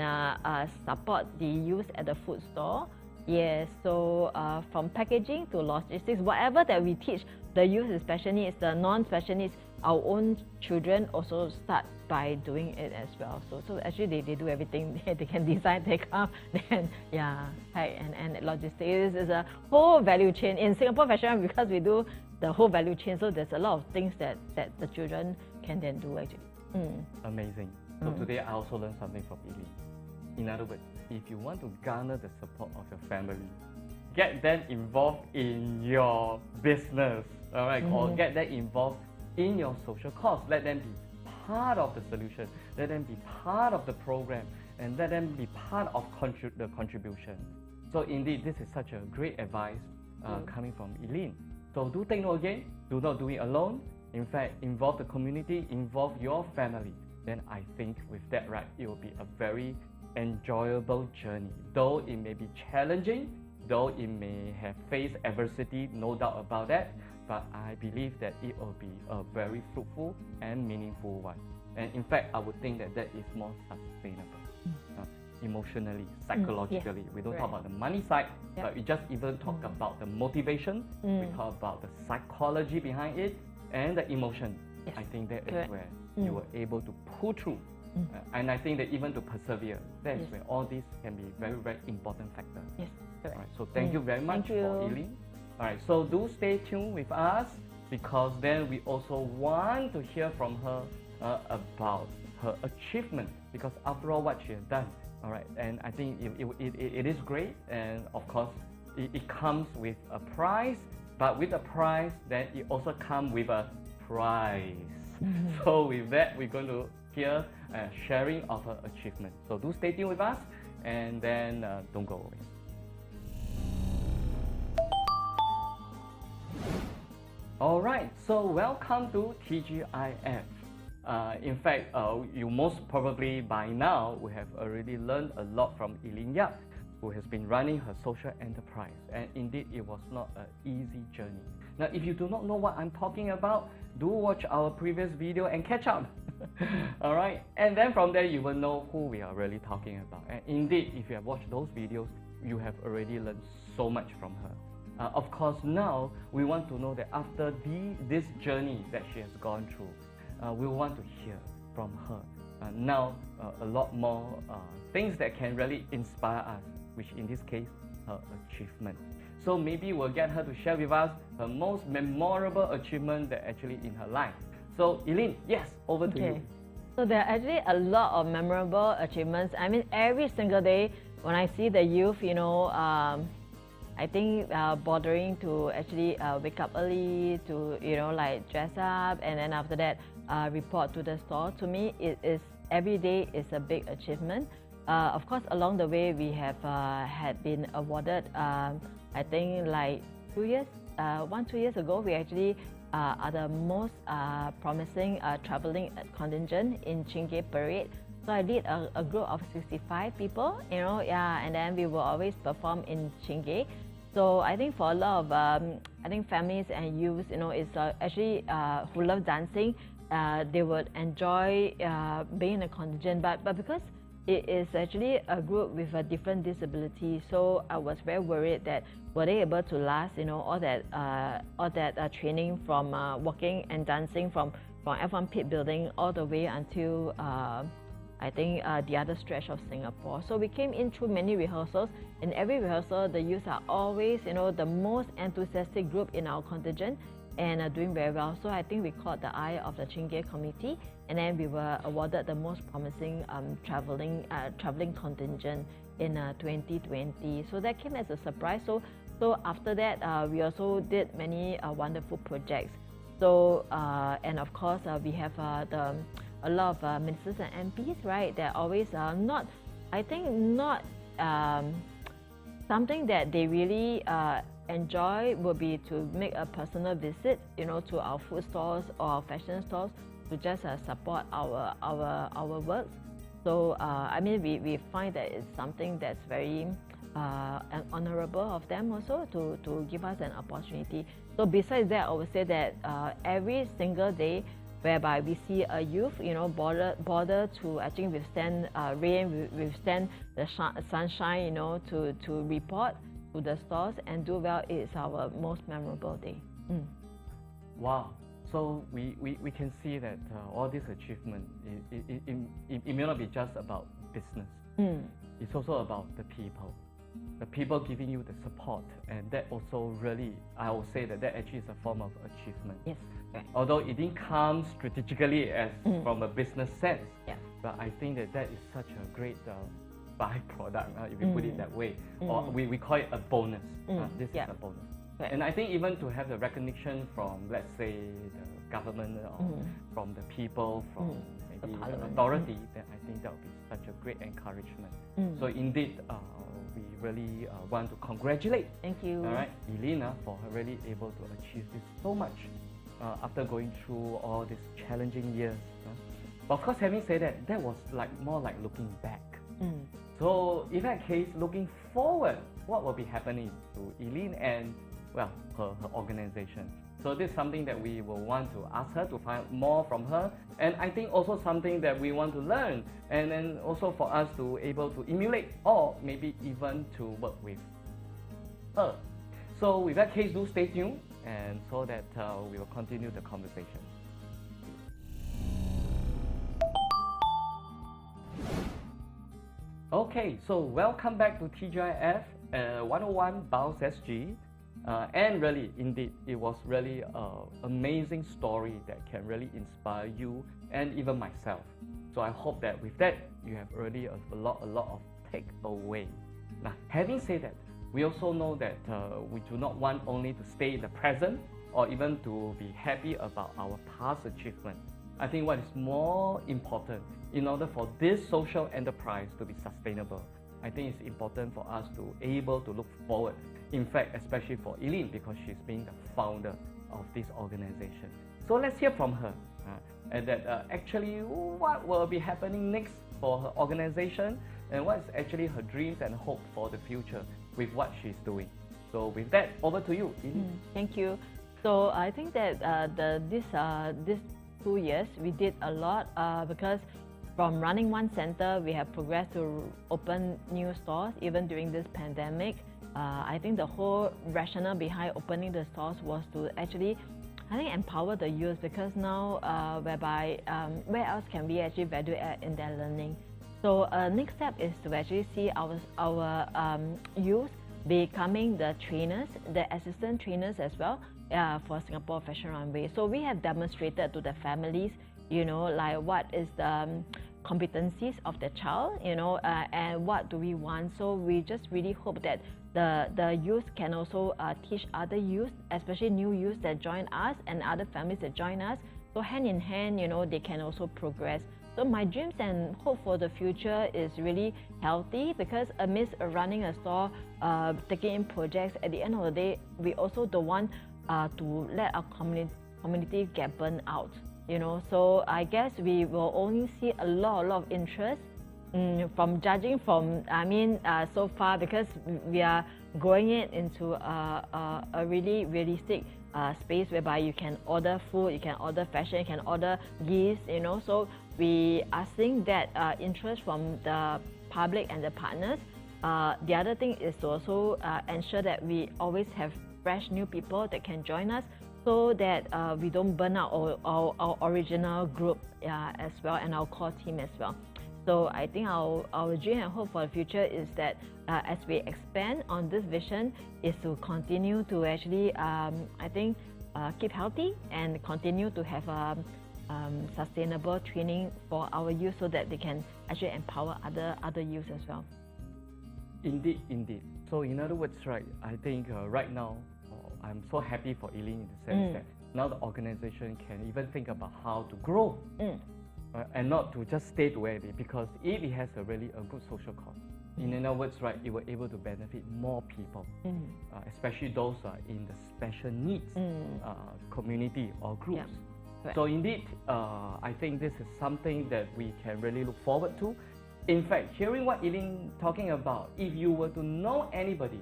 B: support the youth at the food store. Yes, so from packaging to logistics, whatever that we teach the youth with special needs, the non-special needs, our own children also start by doing it as well. So actually they do everything. They can design, they come, then and logistics is a whole value chain. In Singapore Fashion Runway, because we do the whole value chain, so there's a lot of things that the children can then do actually.
A: Amazing. So today I also learned something from Eileen. In other words, if you want to garner the support of your family, get them involved in your business, all right, or get them involved in your social cause. Let them be part of the solution, let them be part of the program, and let them be part of the contribution. So indeed, this is such a great advice coming from Eileen. So do take note again, do not do it alone. In fact, involve the community, involve your family. Then I think with that, right, it will be a very enjoyable journey. Though it may be challenging, though it may have faced adversity, no doubt about that, but I believe that it will be a very fruitful and meaningful one. And in fact, I would think that is more sustainable. Emotionally, psychologically. We don't talk about the money side, but we just even talk about the motivation, we talk about the psychology behind it, and the emotion. I think that is where you were able to pull through. And I think that even to persevere, that is where all these can be very, very important factors.
B: Yes, correct.
A: All right, so thank you very much for Eileen. All right, so do stay tuned with us, because then we also want to hear from her about her achievement, because after all what she has done, All right, and I think it is great, and of course, it comes with a prize, but with a prize, then it also comes with a prize. So with that, we're going to hear sharing of her achievement. So do stay tuned with us, and then don't go away. All right, so welcome to TGIF. In fact, you most probably by now we have already learned a lot from Eileen Yap, who has been running her social enterprise, and indeed it was not an easy journey. Now, if you do not know what I'm talking about, do watch our previous video and catch up. All right, and then from there you will know who we are really talking about. And indeed, if you have watched those videos, you have already learned so much from her. Of course, now we want to know that after this journey that she has gone through, we want to hear from her now a lot more things that can really inspire us, which in this case, her achievement. So maybe we'll get her to share with us her most memorable achievement that actually in her life. So Eileen, yes, over to you.
B: So there are actually a lot of memorable achievements. I mean, every single day when I see the youth, you know, I think bothering to actually wake up early, to, you know, like dress up, and then after that report to the store. To me, it is every day is a big achievement. Of course, along the way, we have had been awarded, I think like 2 years, 2 years ago, we actually are the most promising traveling contingent in Chingay Parade. So I did a group of 65 people, you know, and then we will always perform in Chingay. So I think for a lot of, I think families and youths, you know, it's actually who love dancing, they would enjoy being in a contingent, but because it is actually a group with a different disability, so I was very worried that were they able to last, you know, all that training from walking and dancing from F1 pit building all the way until I think the other stretch of Singapore. So we came in through many rehearsals. In every rehearsal, the youth are always, you know, the most enthusiastic group in our contingent and doing very well. So I think we caught the eye of the Chingay committee, and then we were awarded the most promising traveling contingent in 2020. So that came as a surprise. So after that, we also did many wonderful projects. So and of course, we have a lot of ministers and MPs, right? They're always not, I think, not something that they really enjoy would be to make a personal visit, you know, to our food stores or our fashion stores to just support our works. So I mean, we find that it's something that's very honorable of them also to give us an opportunity. So besides that, I would say that every single day whereby we see a youth, you know, bother to, I think, withstand rain, withstand the sunshine, you know, to report to the stores and do well, is our most memorable day.
A: Wow. So we can see that all this achievement, it may not be just about business. It's also about the people giving you the support, and that also really, I would say that actually is a form of achievement.
B: Yes. Right.
A: Although it didn't come strategically as from a business sense, but I think that is such a great byproduct, if you put it that way, or we call it a bonus. This is a bonus. Right. And I think even to have the recognition from, let's say, the government or from the people, from maybe the authority, then I think that would be such a great encouragement. So indeed, we really want to congratulate.
B: Thank you.
A: All right, Eileen, for her really able to achieve this so much after going through all these challenging years. But of course, having said that, that was more like looking back. So in that case, looking forward, what will be happening to Eileen and, well, her organization? So this is something that we will want to ask her to find more from her, and I think also something that we want to learn, and then also for us to able to emulate or maybe even to work with her. So with that case, do stay tuned, and so that we will continue the conversation. Okay, so welcome back to TGIF 101 BounceSG. And really, indeed, it was really an amazing story that can really inspire you and even myself. So I hope that with that, you have already a lot of takeaway. Now, having said that, we also know that we do not want only to stay in the present or even to be happy about our past achievement. I think what is more important in order for this social enterprise to be sustainable, I think it's important for us to able to look forward. In fact, especially for Eileen, because she's being the founder of this organization. So let's hear from her, and that actually what will be happening next for her organization, and what is actually her dreams and hope for the future with what she's doing. So with that, over to you, Eileen.
B: Thank you. So I think that this 2 years we did a lot because from running one center, we have progressed to open new stores even during this pandemic. I think the whole rationale behind opening the stores was to actually, I think, empower the youth, because now whereby where else can we actually value add in their learning? So next step is to actually see our youth becoming the trainers, the assistant trainers as well for Singapore Fashion Runway. So we have demonstrated to the families, like what is the competencies of the child, and what do we want. So we just really hope that the youth can also teach other youth, especially new youth that join us and other families that join us. So hand in hand, they can also progress. So my dreams and hope for the future is really healthy, because amidst running a store, taking in projects, at the end of the day, we also don't want to let our community get burned out. So I guess we will only see a lot of interest from judging from, so far, because we are growing it into a really realistic space whereby you can order food, you can order fashion, you can order gifts, so we are seeing that interest from the public and the partners. The other thing is to also ensure that we always have fresh new people that can join us, so that we don't burn out our original group as well, and our core team as well. So I think our dream and hope for the future is that as we expand on this vision, is to continue to actually, keep healthy and continue to have sustainable training for our youth, so that they can actually empower other youth as well.
A: Indeed, indeed. So in other words, right, I think right now, I'm so happy for Eileen in the sense that now the organization can even think about how to grow. And not to just stay to where it is, because if it has a really good social cause, in other words, right, it will able to benefit more people, especially those in the special needs community or groups.
B: Yeah. Right.
A: So indeed, I think this is something that we can really look forward to. In fact, hearing what Eileen talking about, if you were to know anybody,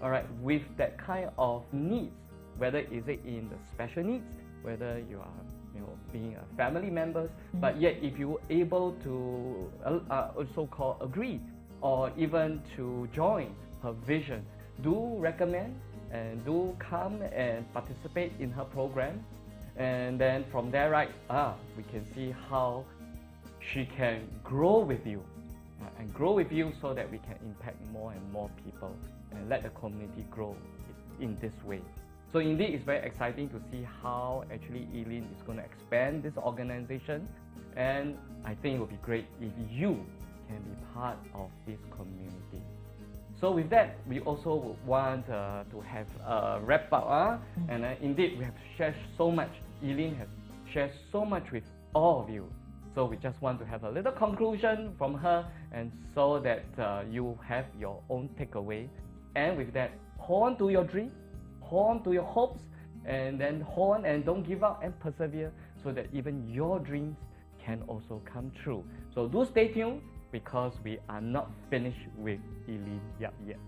A: all right, with that kind of needs, whether is it in the special needs, whether you are being a family members, but yet if you were able to also agree or even to join her vision, do recommend and do come and participate in her program. And then from there, right, we can see how she can grow with you and grow with you, so that we can impact more and more people and let the community grow in this way. So indeed, it's very exciting to see how actually Eileen is going to expand this organization, and I think it would be great if you can be part of this community. So with that, we also would want to have a wrap up, and indeed we have shared so much. Eileen has shared so much with all of you. So we just want to have a little conclusion from her, and so that you have your own takeaway. And with that, hold on to your dreams, hold on to your hopes, and then hold on and don't give up and persevere, so that even your dreams can also come true. So do stay tuned, because we are not finished with Eileen Yap yet.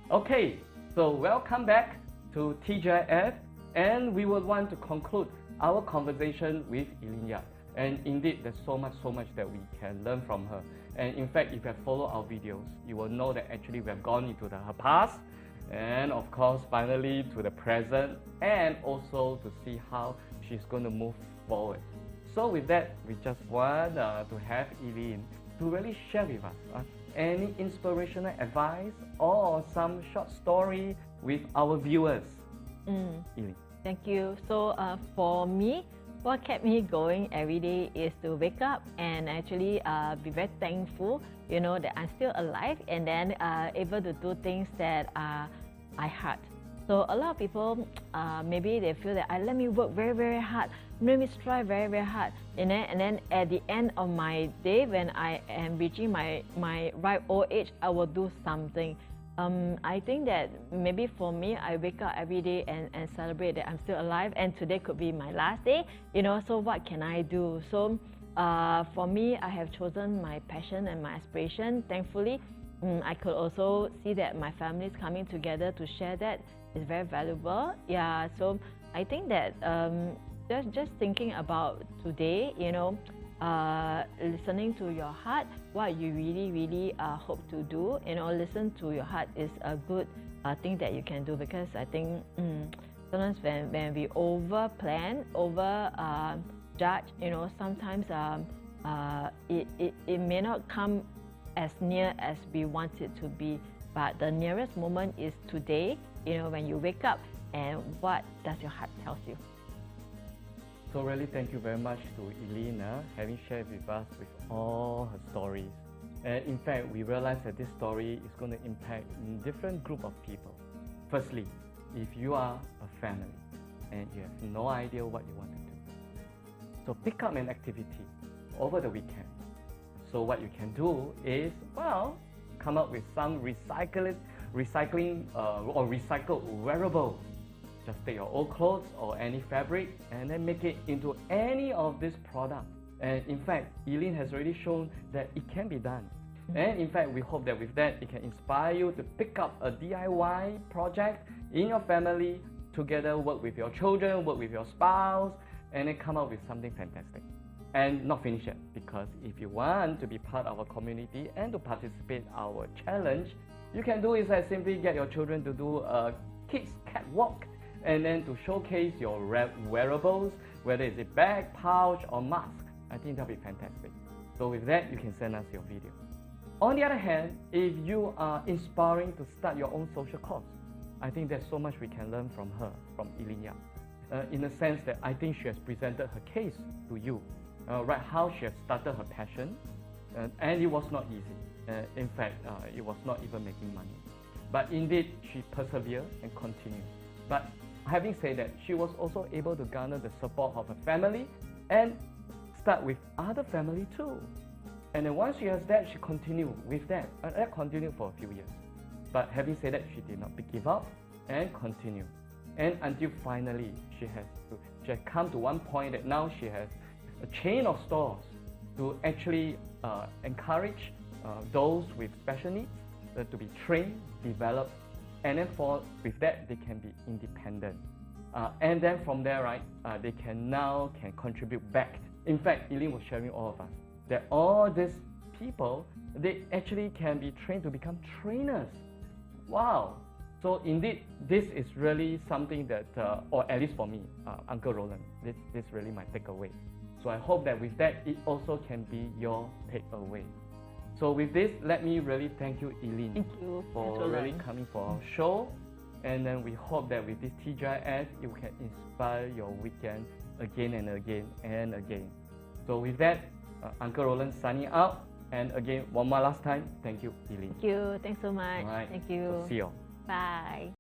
A: Okay, so welcome back to TGIF, and we would want to conclude our conversation with Eileen Yap. And indeed, there's so much that we can learn from her. And in fact, if you have followed our videos, you will know that actually we have gone into her past, and of course, finally to the present, and also to see how she's going to move forward. So with that, we just want to have Eileen to really share with us any inspirational advice or some short story with our viewers.
B: Eileen. Thank you. So for me, what kept me going every day is to wake up and actually be very thankful, you know, that I'm still alive and then able to do things that I had. So a lot of people, maybe they feel that let me work very, very hard, let me strive very, very hard, and then at the end of my day, when I am reaching my ripe old age, I will do something. I think that maybe for me, I wake up every day and celebrate that I'm still alive, and today could be my last day, you know, so what can I do? So for me, I have chosen my passion and my aspiration. Thankfully, I could also see that my family is coming together to share that. It's very valuable. Yeah, so I think that just thinking about today, you know, listening to your heart, what you really, really hope to do, you know, listen to your heart is a good thing that you can do, because I think sometimes when we over plan, over judge, you know, sometimes it may not come as near as we want it to be, but the nearest moment is today, you know, when you wake up, and what does your heart tell you.
A: So really thank you very much to Eileen, having shared with us with all her stories. And in fact, we realized that this story is going to impact a different group of people. Firstly, if you are a family and you have no idea what you want to do, so pick up an activity over the weekend. So what you can do is, well, come up with some recycling or recycled wearables. Just take your old clothes or any fabric and then make it into any of these products. And in fact, Eileen has already shown that it can be done. And in fact, we hope that with that, it can inspire you to pick up a DIY project in your family, together work with your children, work with your spouse, and then come up with something fantastic. And not finish yet, because if you want to be part of our community and to participate in our challenge, you can do is that simply get your children to do a kids catwalk, and then to showcase your wearables, whether it's a bag, pouch, or mask. I think that'll be fantastic. So with that, you can send us your video. On the other hand, if you are inspiring to start your own social cause, I think there's so much we can learn from her, from Eileen Yap. In the sense that I think she has presented her case to you, right, how she has started her passion, and it was not easy. In fact, it was not even making money. But indeed, she persevered and continued. But having said that, she was also able to garner the support of her family and start with other family too. And then once she has that, she continued with that, and that continued for a few years. But having said that, she did not give up and continue. And until finally, she has come to one point that now she has a chain of stores to actually encourage those with special needs to be trained, developed, and then with that, they can be independent. And then from there, right, they can contribute back. In fact, Eileen was sharing all of us that all these people, they actually can be trained to become trainers. Wow. So indeed, this is really something that, or at least for me, Uncle Roland, this is really my takeaway. So I hope that with that, it also can be your takeaway. So with this, let me really thank you, Eileen,
B: Thank you
A: for really coming for our show. And then we hope that with this TGIF, it can inspire your weekend again and again and again. So with that, Uncle Roland signing out. And again, one more last time, thank you, Eileen.
B: Thank you. Thanks so much.
A: All right.
B: Thank you.
A: So see you.
B: Bye.